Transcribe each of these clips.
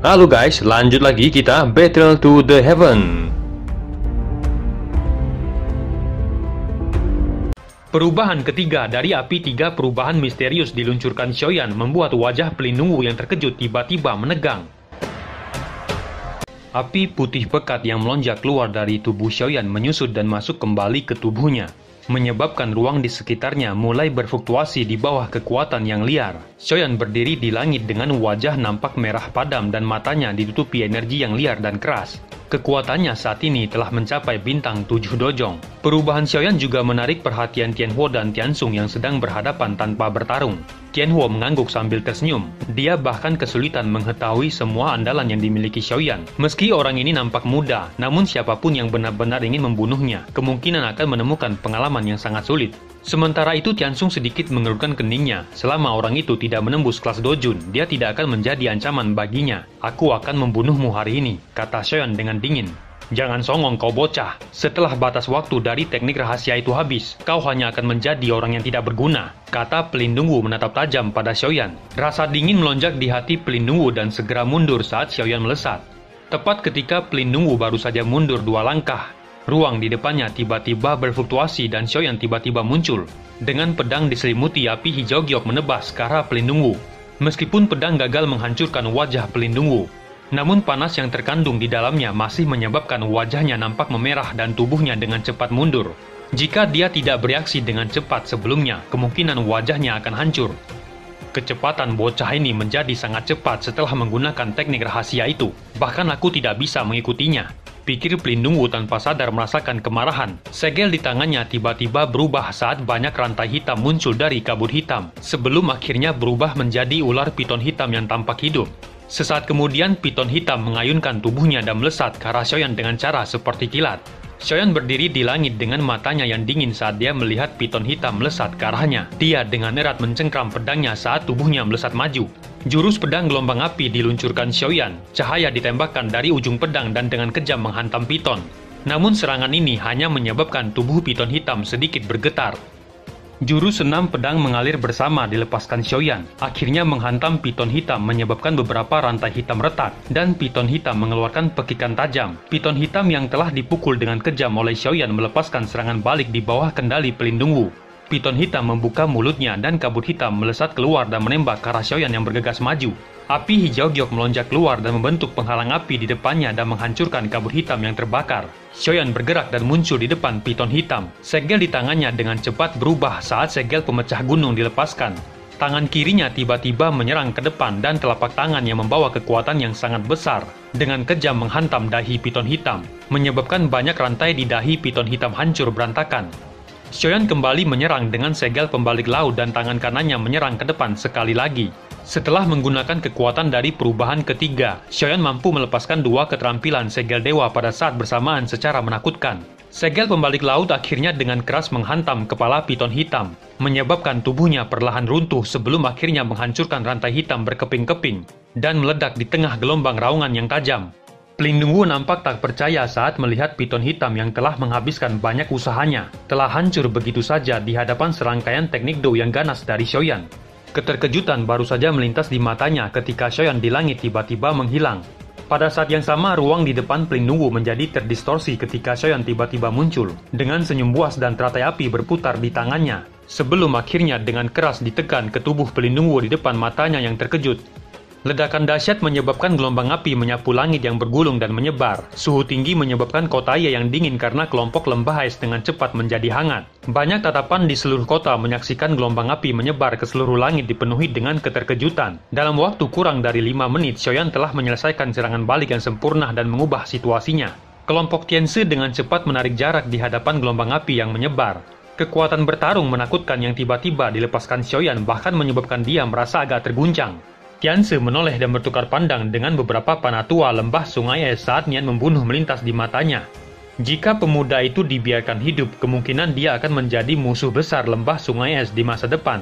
Halo guys, lanjut lagi kita Battle to the Heaven. Perubahan ketiga dari api tiga perubahan misterius diluncurkan Xiaoyan membuat wajah pelindungmu yang terkejut tiba-tiba menegang. Api putih pekat yang melonjak keluar dari tubuh Xiaoyan menyusut dan masuk kembali ke tubuhnya, menyebabkan ruang di sekitarnya mulai berfluktuasi di bawah kekuatan yang liar. Xiaoyan berdiri di langit dengan wajah nampak merah padam dan matanya ditutupi energi yang liar dan keras. Kekuatannya saat ini telah mencapai bintang 7 dojong. Perubahan Xiaoyan juga menarik perhatian Tianhuo dan Tiansung yang sedang berhadapan tanpa bertarung. Tianhuo mengangguk sambil tersenyum. Dia bahkan kesulitan mengetahui semua andalan yang dimiliki Xiaoyan. Meski orang ini nampak muda, namun siapapun yang benar-benar ingin membunuhnya, kemungkinan akan menemukan pengalaman yang sangat sulit. Sementara itu Tiansung sedikit mengerutkan keningnya. Selama orang itu tidak menembus kelas Dojun, dia tidak akan menjadi ancaman baginya. Aku akan membunuhmu hari ini, kata Xiaoyan dengan dingin. Jangan songong kau bocah. Setelah batas waktu dari teknik rahasia itu habis, kau hanya akan menjadi orang yang tidak berguna, kata pelindungmu menatap tajam pada Xiaoyan. Rasa dingin melonjak di hati pelindungmu dan segera mundur saat Xiaoyan melesat. Tepat ketika pelindungmu baru saja mundur 2 langkah, ruang di depannya tiba-tiba berfluktuasi dan Xiaoyan tiba-tiba muncul. Dengan pedang diselimuti api hijau giok menebas ke arah pelindungmu. Meskipun pedang gagal menghancurkan wajah pelindungmu, namun panas yang terkandung di dalamnya masih menyebabkan wajahnya nampak memerah dan tubuhnya dengan cepat mundur. Jika dia tidak bereaksi dengan cepat sebelumnya, kemungkinan wajahnya akan hancur. Kecepatan bocah ini menjadi sangat cepat setelah menggunakan teknik rahasia itu. Bahkan aku tidak bisa mengikutinya, pikir pelindungmu tanpa sadar merasakan kemarahan. Segel di tangannya tiba-tiba berubah saat banyak rantai hitam muncul dari kabut hitam, sebelum akhirnya berubah menjadi ular piton hitam yang tampak hidup. Sesaat kemudian piton hitam mengayunkan tubuhnya dan melesat ke arah Xiaoyan dengan cara seperti kilat. Xiaoyan berdiri di langit dengan matanya yang dingin saat dia melihat piton hitam melesat ke arahnya. Dia dengan erat mencengkram pedangnya saat tubuhnya melesat maju. Jurus pedang gelombang api diluncurkan Xiaoyan. Cahaya ditembakkan dari ujung pedang dan dengan kejam menghantam piton. Namun serangan ini hanya menyebabkan tubuh piton hitam sedikit bergetar. Jurus senam pedang mengalir bersama dilepaskan Xiaoyan, akhirnya menghantam piton hitam menyebabkan beberapa rantai hitam retak, dan piton hitam mengeluarkan pekikan tajam. Piton hitam yang telah dipukul dengan kejam oleh Xiaoyan melepaskan serangan balik di bawah kendali pelindungmu. Piton hitam membuka mulutnya dan kabut hitam melesat keluar dan menembak ke arah Xiaoyan yang bergegas maju. Api hijau giok melonjak keluar dan membentuk penghalang api di depannya dan menghancurkan kabut hitam yang terbakar. Xiaoyan bergerak dan muncul di depan piton hitam. Segel di tangannya dengan cepat berubah saat segel pemecah gunung dilepaskan. Tangan kirinya tiba-tiba menyerang ke depan dan telapak tangan yang membawa kekuatan yang sangat besar dengan kejam menghantam dahi piton hitam, menyebabkan banyak rantai di dahi piton hitam hancur berantakan. Xiaoyan kembali menyerang dengan segel pembalik laut dan tangan kanannya menyerang ke depan sekali lagi. Setelah menggunakan kekuatan dari perubahan ketiga, Xiaoyan mampu melepaskan 2 keterampilan segel dewa pada saat bersamaan secara menakutkan. Segel pembalik laut akhirnya dengan keras menghantam kepala piton hitam, menyebabkan tubuhnya perlahan runtuh sebelum akhirnya menghancurkan rantai hitam berkeping-keping dan meledak di tengah gelombang raungan yang tajam. Pelindungmu nampak tak percaya saat melihat piton hitam yang telah menghabiskan banyak usahanya telah hancur begitu saja di hadapan serangkaian teknik do yang ganas dari Xiaoyan. Keterkejutan baru saja melintas di matanya ketika Xiaoyan di langit tiba-tiba menghilang. Pada saat yang sama, ruang di depan pelindungmu menjadi terdistorsi ketika Xiaoyan tiba-tiba muncul, dengan senyum buas dan teratai api berputar di tangannya, sebelum akhirnya dengan keras ditekan ke tubuh pelindungmu di depan matanya yang terkejut. Ledakan dahsyat menyebabkan gelombang api menyapu langit yang bergulung dan menyebar. Suhu tinggi menyebabkan kota Ye yang dingin karena kelompok lembah es dengan cepat menjadi hangat. Banyak tatapan di seluruh kota menyaksikan gelombang api menyebar ke seluruh langit dipenuhi dengan keterkejutan. Dalam waktu kurang dari 5 menit, Xiaoyan telah menyelesaikan serangan balik yang sempurna dan mengubah situasinya. Kelompok Tianzi dengan cepat menarik jarak di hadapan gelombang api yang menyebar. Kekuatan bertarung menakutkan yang tiba-tiba dilepaskan Xiaoyan bahkan menyebabkan dia merasa agak terguncang. Tianzi menoleh dan bertukar pandang dengan beberapa panatua lembah sungai es saat niat membunuh melintas di matanya. Jika pemuda itu dibiarkan hidup, kemungkinan dia akan menjadi musuh besar lembah sungai es di masa depan.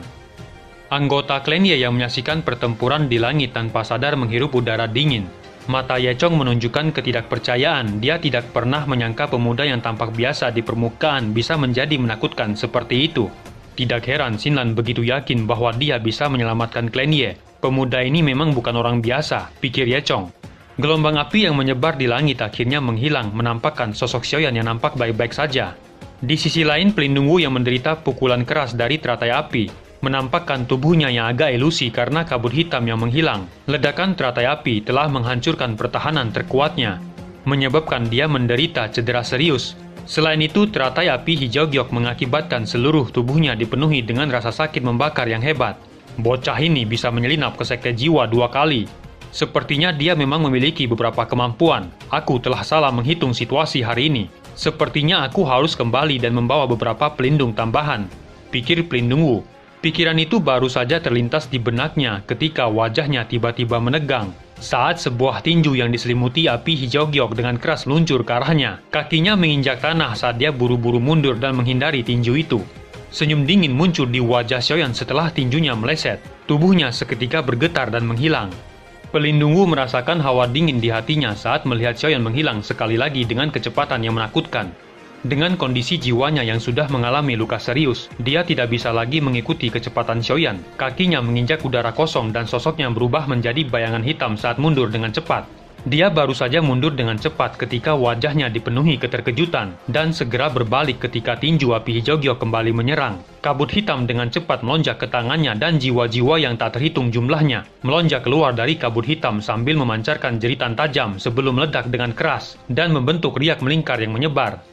Anggota klan Ye yang menyaksikan pertempuran di langit tanpa sadar menghirup udara dingin. Mata Ye Chong menunjukkan ketidakpercayaan. Dia tidak pernah menyangka pemuda yang tampak biasa di permukaan bisa menjadi menakutkan seperti itu. Tidak heran Xinlan begitu yakin bahwa dia bisa menyelamatkan klan Ye. Pemuda ini memang bukan orang biasa, pikir Ye Chong. Gelombang api yang menyebar di langit akhirnya menghilang, menampakkan sosok Xiaoyan yang nampak baik-baik saja. Di sisi lain, pelindung Wu yang menderita pukulan keras dari teratai api, menampakkan tubuhnya yang agak ilusi karena kabut hitam yang menghilang. Ledakan teratai api telah menghancurkan pertahanan terkuatnya, menyebabkan dia menderita cedera serius. Selain itu, teratai api hijau giok mengakibatkan seluruh tubuhnya dipenuhi dengan rasa sakit membakar yang hebat. Bocah ini bisa menyelinap ke sekte jiwa 2 kali. Sepertinya dia memang memiliki beberapa kemampuan. Aku telah salah menghitung situasi hari ini. Sepertinya aku harus kembali dan membawa beberapa pelindung tambahan, pikir pelindung Wu. Pikiran itu baru saja terlintas di benaknya ketika wajahnya tiba-tiba menegang saat sebuah tinju yang diselimuti api hijau giok dengan keras meluncur ke arahnya. Kakinya menginjak tanah saat dia buru-buru mundur dan menghindari tinju itu. Senyum dingin muncul di wajah Xiaoyan setelah tinjunya meleset. Tubuhnya seketika bergetar dan menghilang. Pelindung Wu merasakan hawa dingin di hatinya saat melihat Xiaoyan menghilang sekali lagi dengan kecepatan yang menakutkan. Dengan kondisi jiwanya yang sudah mengalami luka serius, dia tidak bisa lagi mengikuti kecepatan Xiaoyan. Kakinya menginjak udara kosong dan sosoknya berubah menjadi bayangan hitam saat mundur dengan cepat. Dia baru saja mundur dengan cepat ketika wajahnya dipenuhi keterkejutan dan segera berbalik ketika tinju api hijau giok kembali menyerang. Kabut hitam dengan cepat melonjak ke tangannya dan jiwa-jiwa yang tak terhitung jumlahnya melonjak keluar dari kabut hitam sambil memancarkan jeritan tajam sebelum meledak dengan keras dan membentuk riak melingkar yang menyebar.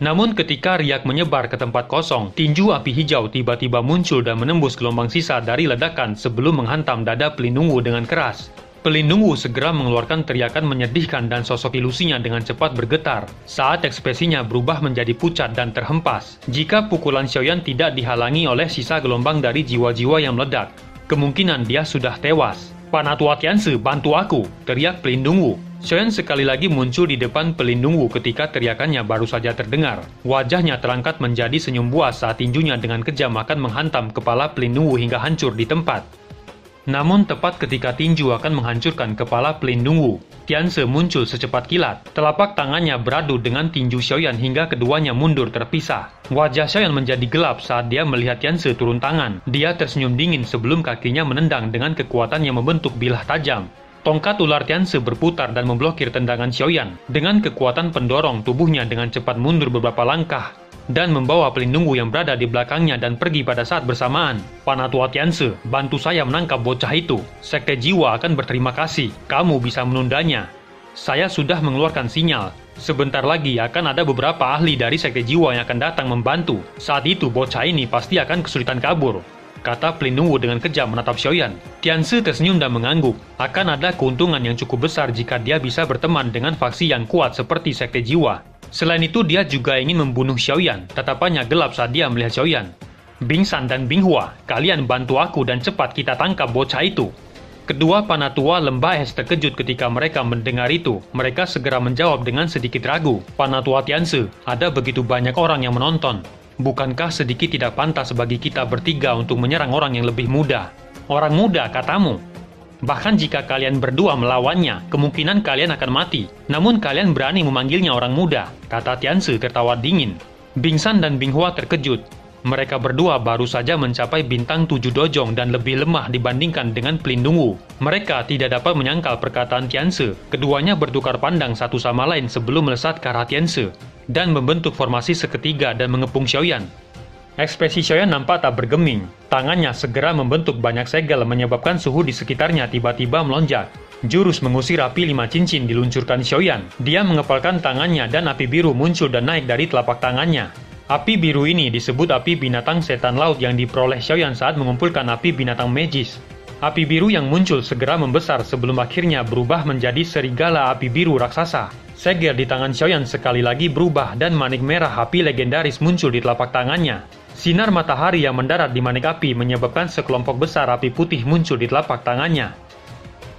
Namun ketika riak menyebar ke tempat kosong, tinju api hijau tiba-tiba muncul dan menembus gelombang sisa dari ledakan sebelum menghantam dada pelindung Wu dengan keras. Pelindung Wu segera mengeluarkan teriakan menyedihkan dan sosok ilusinya dengan cepat bergetar saat ekspresinya berubah menjadi pucat dan terhempas. Jika pukulan Xiaoyan tidak dihalangi oleh sisa gelombang dari jiwa-jiwa yang meledak, kemungkinan dia sudah tewas. "Panatua Tianzi, bantu aku!" teriak pelindung Wu. Xiaoyan sekali lagi muncul di depan pelindung Wu ketika teriakannya baru saja terdengar. Wajahnya terangkat menjadi senyum buas saat tinjunya dengan kejam akan menghantam kepala pelindung Wu hingga hancur di tempat. Namun tepat ketika tinju akan menghancurkan kepala pelindung Wu, Tianzi muncul secepat kilat. Telapak tangannya beradu dengan tinju Xiaoyan hingga keduanya mundur terpisah. Wajah Xiaoyan menjadi gelap saat dia melihat Tianzi turun tangan. Dia tersenyum dingin sebelum kakinya menendang dengan kekuatan yang membentuk bilah tajam. Tongkat ular Tianzi berputar dan memblokir tendangan Xiaoyan. Dengan kekuatan pendorong, tubuhnya dengan cepat mundur beberapa langkah dan membawa pelindung Wu yang berada di belakangnya dan pergi pada saat bersamaan. "Panatua Tianzi, bantu saya menangkap bocah itu. Sekte jiwa akan berterima kasih. Kamu bisa menundanya. Saya sudah mengeluarkan sinyal. Sebentar lagi akan ada beberapa ahli dari sekte jiwa yang akan datang membantu. Saat itu bocah ini pasti akan kesulitan kabur," kata pelindung Wu dengan kejam menatap Xiaoyan. Tianzi tersenyum dan mengangguk. Akan ada keuntungan yang cukup besar jika dia bisa berteman dengan faksi yang kuat seperti sekte jiwa. Selain itu, dia juga ingin membunuh Xiaoyan. Tatapannya gelap saat dia melihat Xiaoyan. "Bing San dan Bing Hua, kalian bantu aku dan cepat kita tangkap bocah itu." Kedua panatua lembah es terkejut ketika mereka mendengar itu. Mereka segera menjawab dengan sedikit ragu. "Panatua Tianzi, ada begitu banyak orang yang menonton. Bukankah sedikit tidak pantas bagi kita bertiga untuk menyerang orang yang lebih muda?" "Orang muda, katamu? Bahkan jika kalian berdua melawannya, kemungkinan kalian akan mati. Namun kalian berani memanggilnya orang muda," kata Tianzi tertawa dingin. Bing San dan Bing Hua terkejut. Mereka berdua baru saja mencapai bintang 7 dojong dan lebih lemah dibandingkan dengan pelindung Wu. Mereka tidak dapat menyangkal perkataan Tianzi. Keduanya bertukar pandang satu sama lain sebelum melesat ke arah Tianzi dan membentuk formasi seketiga dan mengepung Xiaoyan. Ekspresi Xiaoyan nampak tak bergeming. Tangannya segera membentuk banyak segel menyebabkan suhu di sekitarnya tiba-tiba melonjak. Jurus mengusir api 5 cincin diluncurkan Xiaoyan. Dia mengepalkan tangannya dan api biru muncul dan naik dari telapak tangannya. Api biru ini disebut api binatang setan laut yang diperoleh Xiaoyan saat mengumpulkan api binatang magis. Api biru yang muncul segera membesar sebelum akhirnya berubah menjadi serigala api biru raksasa. Segel di tangan Xiaoyan sekali lagi berubah dan manik merah api legendaris muncul di telapak tangannya. Sinar matahari yang mendarat di manik api menyebabkan sekelompok besar api putih muncul di telapak tangannya.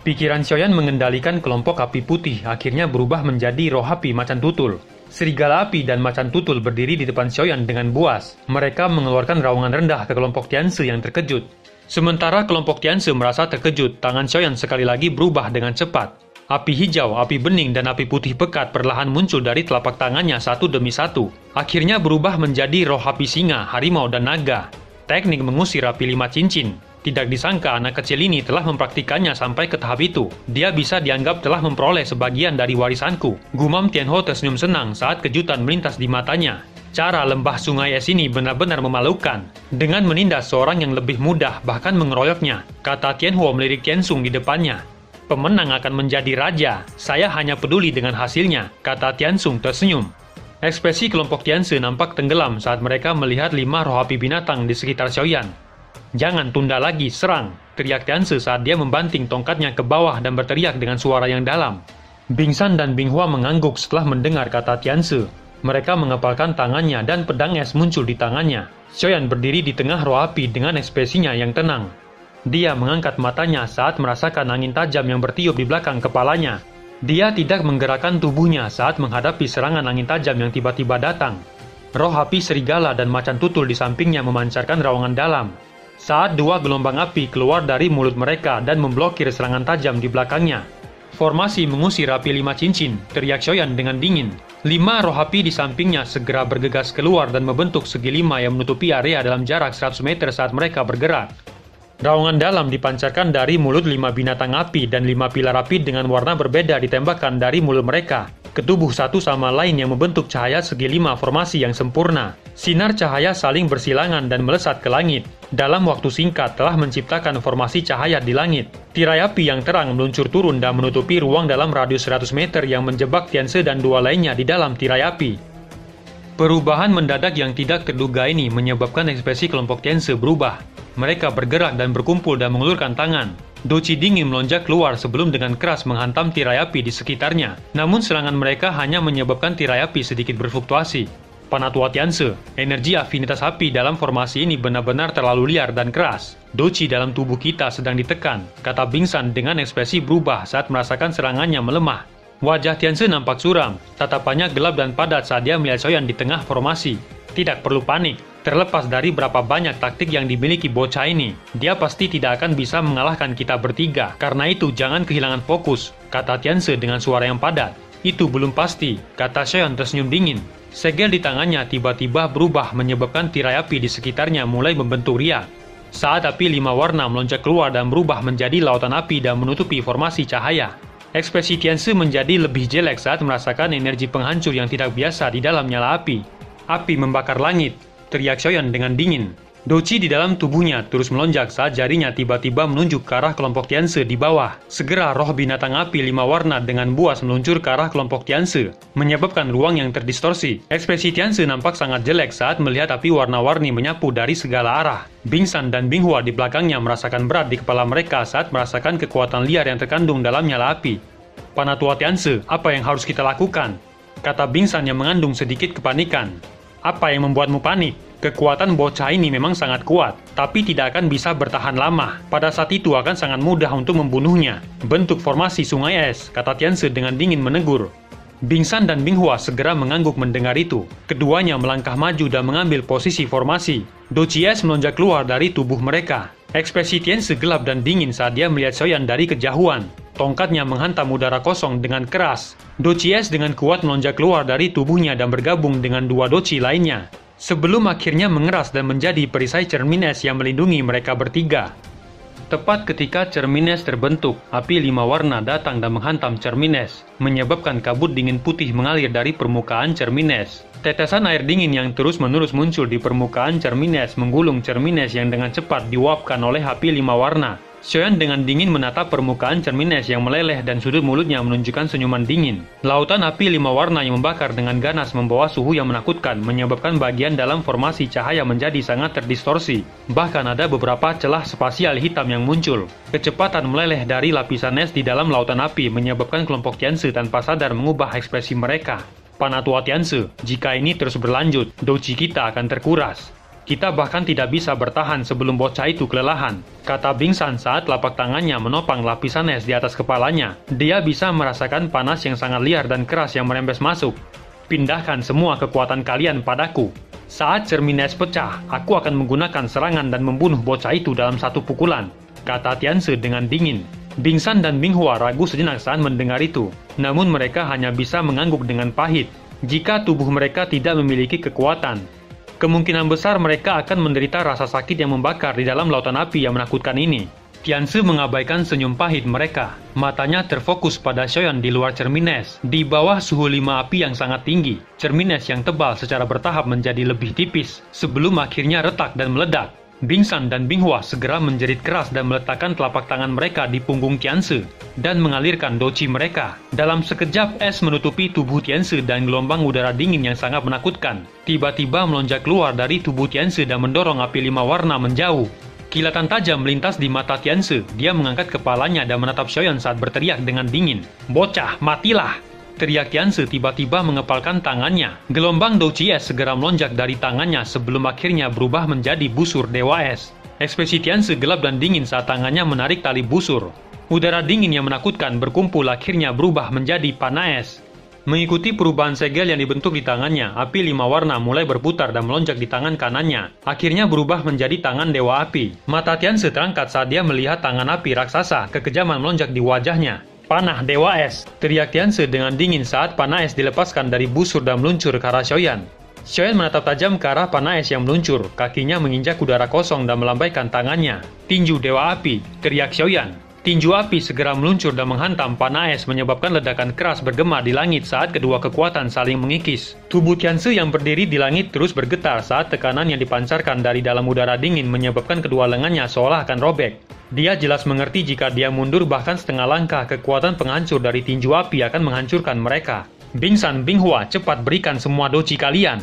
Pikiran Xiaoyan mengendalikan kelompok api putih akhirnya berubah menjadi roh api macan tutul. Serigala api dan macan tutul berdiri di depan Xiaoyan dengan buas. Mereka mengeluarkan raungan rendah ke kelompok Tianzi yang terkejut. Sementara kelompok Tianzi merasa terkejut, tangan Xiaoyan sekali lagi berubah dengan cepat. Api hijau, api bening, dan api putih pekat perlahan muncul dari telapak tangannya satu demi satu. Akhirnya berubah menjadi roh api singa, harimau, dan naga. Teknik mengusir api 5 cincin. Tidak disangka anak kecil ini telah mempraktikannya sampai ke tahap itu. Dia bisa dianggap telah memperoleh sebagian dari warisanku. Gumam Tianho tersenyum senang saat kejutan melintas di matanya. Cara lembah sungai es ini benar-benar memalukan. Dengan menindas seorang yang lebih mudah, bahkan mengeroyoknya, kata Tianhuo melirik Tianxing di depannya. Pemenang akan menjadi raja. Saya hanya peduli dengan hasilnya, kata Tianxing tersenyum. Ekspresi kelompok Tianse nampak tenggelam saat mereka melihat 5 roh api binatang di sekitar Xiaoyan. Jangan tunda lagi, serang, teriak Tianse saat dia membanting tongkatnya ke bawah dan berteriak dengan suara yang dalam. Bingsan dan Binghua mengangguk setelah mendengar kata Tianse. Mereka mengepalkan tangannya dan pedang es muncul di tangannya. Xiaoyan berdiri di tengah roh api dengan ekspresinya yang tenang. Dia mengangkat matanya saat merasakan angin tajam yang bertiup di belakang kepalanya. Dia tidak menggerakkan tubuhnya saat menghadapi serangan angin tajam yang tiba-tiba datang. Roh api serigala dan macan tutul di sampingnya memancarkan rawangan dalam. Saat 2 gelombang api keluar dari mulut mereka dan memblokir serangan tajam di belakangnya. Formasi mengusir api 5 cincin, teriak Xiaoyan dengan dingin. 5 roh api di sampingnya segera bergegas keluar dan membentuk segi 5 yang menutupi area dalam jarak 100 meter saat mereka bergerak. Raungan dalam dipancarkan dari mulut 5 binatang api dan 5 pilar api dengan warna berbeda ditembakkan dari mulut mereka ke tubuh satu sama lain yang membentuk cahaya segi 5 formasi yang sempurna. Sinar cahaya saling bersilangan dan melesat ke langit. Dalam waktu singkat telah menciptakan formasi cahaya di langit. Tirai api yang terang meluncur turun dan menutupi ruang dalam radius 100 meter yang menjebak Tianse dan 2 lainnya di dalam tirai api. Perubahan mendadak yang tidak terduga ini menyebabkan ekspresi kelompok Tianse berubah. Mereka bergerak dan berkumpul dan mengulurkan tangan. Doci dingin melonjak keluar sebelum dengan keras menghantam tirai api di sekitarnya. Namun serangan mereka hanya menyebabkan tirai api sedikit berfluktuasi. Panatua Tianse, energi afinitas api dalam formasi ini benar-benar terlalu liar dan keras. Doci dalam tubuh kita sedang ditekan, kata Bingsan dengan ekspresi berubah saat merasakan serangannya melemah. Wajah Tianse nampak suram, tatapannya gelap dan padat saat dia melihat Xiaoyan di tengah formasi. Tidak perlu panik, terlepas dari berapa banyak taktik yang dimiliki bocah ini, dia pasti tidak akan bisa mengalahkan kita bertiga. Karena itu jangan kehilangan fokus, kata Tianse dengan suara yang padat. Itu belum pasti, kata Xiaoyan tersenyum dingin. Segel di tangannya tiba-tiba berubah menyebabkan tirai api di sekitarnya mulai membentuk riak. Saat api 5 warna melonjak keluar dan berubah menjadi lautan api dan menutupi formasi cahaya. Ekspresi Tianse menjadi lebih jelek saat merasakan energi penghancur yang tidak biasa di dalam nyala api. Api membakar langit, teriak Xiaoyan dengan dingin. Doci di dalam tubuhnya terus melonjak saat jarinya tiba-tiba menunjuk ke arah kelompok Tianse di bawah. Segera roh binatang api 5 warna dengan buas meluncur ke arah kelompok Tianse, menyebabkan ruang yang terdistorsi. Ekspresi Tianse nampak sangat jelek saat melihat api warna-warni menyapu dari segala arah. Bingsan dan Binghua di belakangnya merasakan berat di kepala mereka saat merasakan kekuatan liar yang terkandung dalam nyala api. Panatua Tianse, apa yang harus kita lakukan? Kata Bingsan yang mengandung sedikit kepanikan. Apa yang membuatmu panik? Kekuatan bocah ini memang sangat kuat, tapi tidak akan bisa bertahan lama. Pada saat itu akan sangat mudah untuk membunuhnya. Bentuk formasi sungai es, kata Tianse dengan dingin menegur. Bingsan dan Binghua segera mengangguk mendengar itu. Keduanya melangkah maju dan mengambil posisi formasi. Doci es melonjak keluar dari tubuh mereka. Ekspresi Tianse gelap dan dingin saat dia melihat Xiaoyan dari kejauhan. Tongkatnya menghantam udara kosong dengan keras. Doci es dengan kuat melonjak keluar dari tubuhnya dan bergabung dengan 2 doci lainnya. Sebelum akhirnya mengeras dan menjadi perisai cermin es yang melindungi mereka bertiga. Tepat ketika cermin es terbentuk, api 5 warna datang dan menghantam cermin es, menyebabkan kabut dingin putih mengalir dari permukaan cermin es. Tetesan air dingin yang terus-menerus muncul di permukaan cermin es menggulung cermin es yang dengan cepat diuapkan oleh api 5 warna. Xiaoyan dengan dingin menatap permukaan cermin es yang meleleh dan sudut mulutnya menunjukkan senyuman dingin. Lautan api 5 warna yang membakar dengan ganas membawa suhu yang menakutkan, menyebabkan bagian dalam formasi cahaya menjadi sangat terdistorsi. Bahkan ada beberapa celah spasial hitam yang muncul. Kecepatan meleleh dari lapisan es di dalam lautan api menyebabkan kelompok Tianse tanpa sadar mengubah ekspresi mereka. Panatua Tianse, jika ini terus berlanjut, doci kita akan terkuras. Kita bahkan tidak bisa bertahan sebelum bocah itu kelelahan, kata Bingsan saat telapak tangannya menopang lapisan es di atas kepalanya. Dia bisa merasakan panas yang sangat liar dan keras yang merembes masuk. Pindahkan semua kekuatan kalian padaku. Saat cermin es pecah, aku akan menggunakan serangan dan membunuh bocah itu dalam satu pukulan, kata Tianse dengan dingin. Bingsan dan Binghua ragu sejenak saat mendengar itu, namun mereka hanya bisa mengangguk dengan pahit. Jika tubuh mereka tidak memiliki kekuatan, Kemungkinan besar mereka akan menderita rasa sakit yang membakar di dalam lautan api yang menakutkan ini. Tianzi mengabaikan senyum pahit mereka. Matanya terfokus pada Xiaoyan di luar cermin es, di bawah suhu 5 api yang sangat tinggi. Cermin es yang tebal secara bertahap menjadi lebih tipis, sebelum akhirnya retak dan meledak. Bing San dan Bing Hua segera menjerit keras dan meletakkan telapak tangan mereka di punggung Tianzi, dan mengalirkan doci mereka. Dalam sekejap, es menutupi tubuh Tianzi dan gelombang udara dingin yang sangat menakutkan tiba-tiba melonjak keluar dari tubuh Tianzi dan mendorong api 5 warna menjauh. Kilatan tajam melintas di mata Tianzi. Dia mengangkat kepalanya dan menatap Xiaoyan saat berteriak dengan dingin. "Bocah, matilah!" Teriak Tianzi tiba-tiba mengepalkan tangannya. Gelombang douci es segera melonjak dari tangannya sebelum akhirnya berubah menjadi busur dewa es. Ekspresi Tianzi gelap dan dingin saat tangannya menarik tali busur. Udara dingin yang menakutkan berkumpul akhirnya berubah menjadi panah es. Mengikuti perubahan segel yang dibentuk di tangannya, api 5 warna mulai berputar dan melonjak di tangan kanannya. Akhirnya berubah menjadi tangan dewa api. Mata Tianzi terangkat saat dia melihat tangan api raksasa kekejaman melonjak di wajahnya. "Panah dewa es!" teriak Tianzi dengan dingin saat panah es dilepaskan dari busur dan meluncur ke arah Xiaoyan. Xiaoyan menatap tajam ke arah panah es yang meluncur. Kakinya menginjak udara kosong dan melambaikan tangannya. "Tinju dewa api!" teriak Xiaoyan. Tinju api segera meluncur dan menghantam panah es menyebabkan ledakan keras bergema di langit saat kedua kekuatan saling mengikis. Tubuh Tianzi yang berdiri di langit terus bergetar saat tekanan yang dipancarkan dari dalam udara dingin menyebabkan kedua lengannya seolah akan robek. Dia jelas mengerti jika dia mundur bahkan setengah langkah, kekuatan penghancur dari tinju api akan menghancurkan mereka. "Bing San, Bing Hua, cepat berikan semua doci kalian!"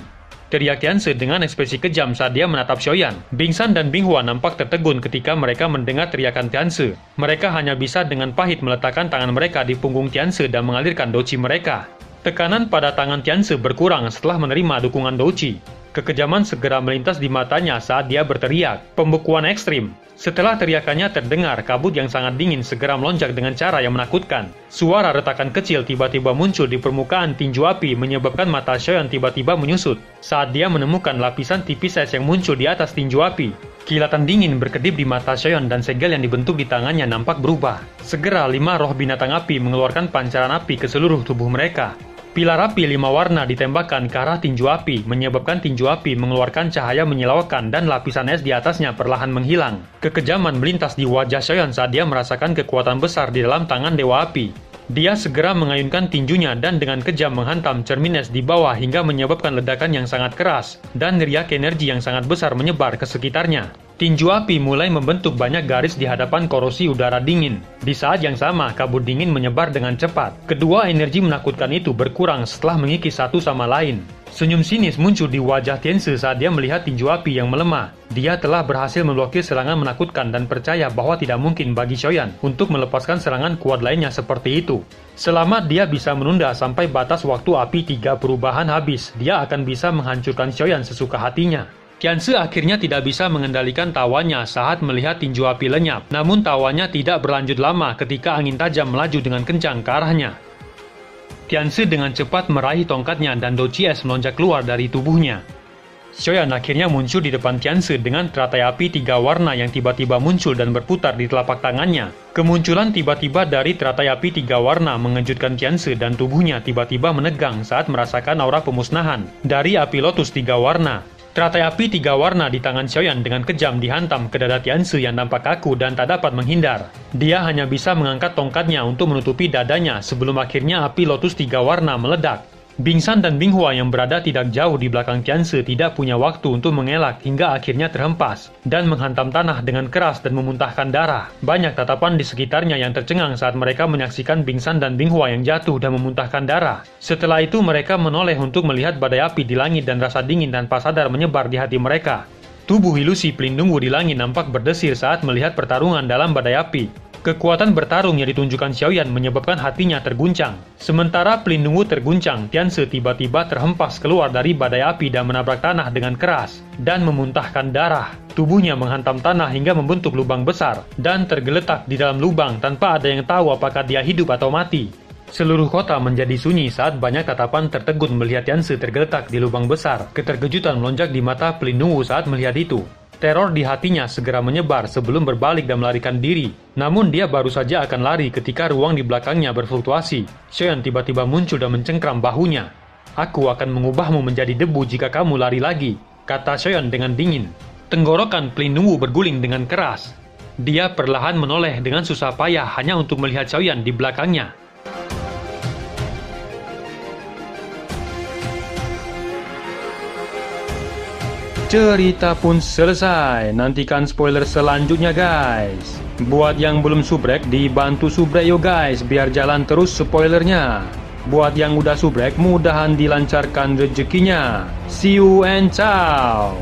teriak Tianzi dengan ekspresi kejam saat dia menatap Xiaoyan. Bing San dan Bing Hua nampak tertegun ketika mereka mendengar teriakan Tianzi. Mereka hanya bisa dengan pahit meletakkan tangan mereka di punggung Tianzi dan mengalirkan doci mereka. Tekanan pada tangan Tianzi berkurang setelah menerima dukungan doci. Kekejaman segera melintas di matanya saat dia berteriak, "Pembekuan ekstrim!" Setelah teriakannya terdengar, kabut yang sangat dingin segera melonjak dengan cara yang menakutkan. Suara retakan kecil tiba-tiba muncul di permukaan tinju api menyebabkan mata Xiaoyan tiba-tiba menyusut saat dia menemukan lapisan tipis es yang muncul di atas tinju api. Kilatan dingin berkedip di mata Xiaoyan dan segel yang dibentuk di tangannya nampak berubah. Segera 5 roh binatang api mengeluarkan pancaran api ke seluruh tubuh mereka. Pilar api 5 warna ditembakkan ke arah tinju api, menyebabkan tinju api mengeluarkan cahaya menyilaukan dan lapisan es di atasnya perlahan menghilang. Kekejaman melintas di wajah Xiaoyan saat dia merasakan kekuatan besar di dalam tangan dewa api. Dia segera mengayunkan tinjunya dan dengan kejam menghantam cermin es di bawah hingga menyebabkan ledakan yang sangat keras, dan riak energi yang sangat besar menyebar ke sekitarnya. Tinju api mulai membentuk banyak garis di hadapan korosi udara dingin. Di saat yang sama, kabut dingin menyebar dengan cepat. Kedua energi menakutkan itu berkurang setelah mengikis satu sama lain. Senyum sinis muncul di wajah Tianzi saat dia melihat tinju api yang melemah. Dia telah berhasil memblokir serangan menakutkan dan percaya bahwa tidak mungkin bagi Xiaoyan untuk melepaskan serangan kuat lainnya seperti itu. Selama dia bisa menunda sampai batas waktu api 3 perubahan habis, dia akan bisa menghancurkan Xiaoyan sesuka hatinya. Tianzi akhirnya tidak bisa mengendalikan tawanya saat melihat tinju api lenyap. Namun tawanya tidak berlanjut lama ketika angin tajam melaju dengan kencang ke arahnya. Tianzi dengan cepat meraih tongkatnya dan doci es melonjak keluar dari tubuhnya. Xiaoyan akhirnya muncul di depan Tianzi dengan teratai api 3 warna yang tiba-tiba muncul dan berputar di telapak tangannya. Kemunculan tiba-tiba dari teratai api 3 warna mengejutkan Tianzi dan tubuhnya tiba-tiba menegang saat merasakan aura pemusnahan dari api lotus 3 warna. Teratai api 3 warna di tangan Xiaoyan dengan kejam dihantam ke dada Tianzi yang nampak kaku dan tak dapat menghindar. Dia hanya bisa mengangkat tongkatnya untuk menutupi dadanya sebelum akhirnya api lotus 3 warna meledak. Bing San dan Bing Hua yang berada tidak jauh di belakang Tianzi tidak punya waktu untuk mengelak hingga akhirnya terhempas dan menghantam tanah dengan keras dan memuntahkan darah. Banyak tatapan di sekitarnya yang tercengang saat mereka menyaksikan Bing San dan Bing Hua yang jatuh dan memuntahkan darah. Setelah itu mereka menoleh untuk melihat badai api di langit dan rasa dingin tanpa sadar menyebar di hati mereka. Tubuh ilusi pelindung di langit nampak berdesir saat melihat pertarungan dalam badai api. Kekuatan bertarung yang ditunjukkan Xiaoyan menyebabkan hatinya terguncang. Sementara pelindung terguncang, Tianzi tiba-tiba terhempas keluar dari badai api dan menabrak tanah dengan keras dan memuntahkan darah. Tubuhnya menghantam tanah hingga membentuk lubang besar dan tergeletak di dalam lubang tanpa ada yang tahu apakah dia hidup atau mati. Seluruh kota menjadi sunyi saat banyak tatapan tertegun melihat Tianzi tergeletak di lubang besar. Keterkejutan melonjak di mata pelindung saat melihat itu. Teror di hatinya segera menyebar sebelum berbalik dan melarikan diri. Namun dia baru saja akan lari ketika ruang di belakangnya berfluktuasi. Xiaoyan tiba-tiba muncul dan mencengkram bahunya. "Aku akan mengubahmu menjadi debu jika kamu lari lagi." kata Xiaoyan dengan dingin. Tenggorokan Plin Nungwu berguling dengan keras. Dia perlahan menoleh dengan susah payah hanya untuk melihat Xiaoyan di belakangnya. Cerita pun selesai. Nantikan spoiler selanjutnya guys. Buat yang belum subrek, dibantu subrek yo guys, biar jalan terus spoilernya. Buat yang udah subrek, mudahan dilancarkan rezekinya. See you and ciao.